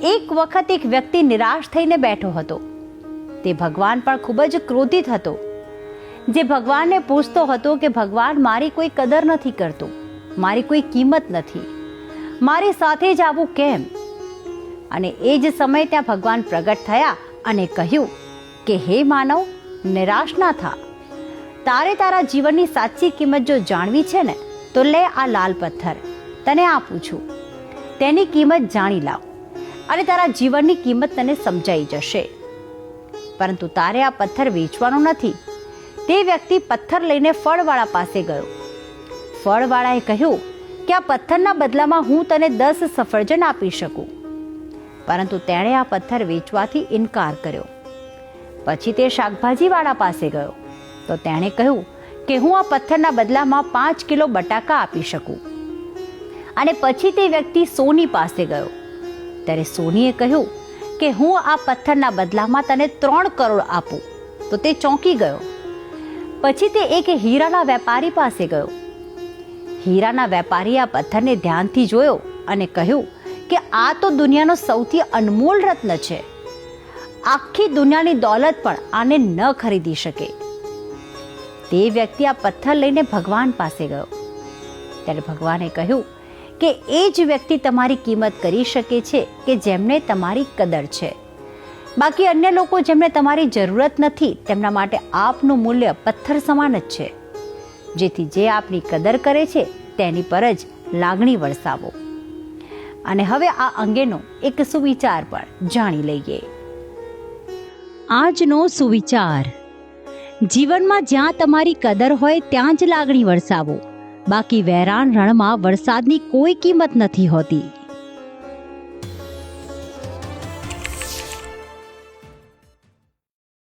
એક વખત એક વ્યક્તિ નિરાશ થઈને બેઠો હતો. તે ભગવાન પર ખૂબ જ ક્રોધિત હતો, જે ભગવાનને પૂછતો હતો કે ભગવાન, મારી કોઈ કદર નથી કરતું, મારી કોઈ કિંમત નથી, મારી સાથે જ આવું કેમ? અને એ જ સમયે ત્યાં ભગવાન પ્રગટ થયા અને કહ્યું કે હે માનવ, નિરાશ ના થા. તારે તારા જીવનની સાચી કિંમત જો જાણવી છે ને, તો લે આ લાલ પથ્થર, તને આપું છું. તેની કિંમત જાણી લાવ અને તારા જીવનની કિંમત તને સમજાઈ જશે. પરંતુ તારે આ પથ્થર વેચવાનો નથી. તે વ્યક્તિ પથ્થર લઈને ફળવાળા પાસે ગયો. ફળવાળાએ કહ્યું કે આ પથ્થરના બદલામાં હું તને 10 સફરજન આપી શકું. પરંતુ તેણે આ પથ્થર વેચવાથી ઇનકાર કર્યો. પછી તે શાકભાજીવાળા પાસે ગયો તો તેણે કહ્યું કે હું આ પથ્થરના બદલામાં 5 કિલો બટાકા આપી શકું. અને પછી તે વ્યક્તિ સોની પાસે ગયો ત્યારે સોનીએ કહ્યું કે હું આ પથ્થરના બદલામાં તને 3 કરોડ આપું. તો તે ચોંકી ગયો. પછી તે એક હીરાના વેપારી પાસે ગયો. હીરાના વેપારીએ આ પથ્થરને ધ્યાનથી જોયો અને કહ્યું કે આ તો દુનિયાનો સૌથી અનમોલ રત્ન છે. આખી દુનિયાની દોલત પણ આને ન ખરીદી શકે. તે વ્યક્તિ આ પથ્થર લઈને ભગવાન પાસે ગયો. ત્યારે ભગવાને કહ્યું કે એ જ વ્યક્તિ તમારી કિંમત કરી શકે છે કે જેમને તમારી કદર છે. બાકી અન્ય લોકો જેમને તમારી જરૂરત નથી, તેમના માટે આપનું મૂલ્ય પથ્થર સમાન જ છે. જેથી જે આપની કદર કરે છે તેની પર જ લાગણી વરસાવો. અને હવે આ અંગેનો એક સુવિચાર પણ જાણી લઈએ. આજનો સુવિચાર: જીવનમાં જ્યાં તમારી કદર હોય ત્યાં જ લાગણી વરસાવો. બાકી વેરાન રણમાં વરસાદની કોઈ કિંમત નથી હોતી.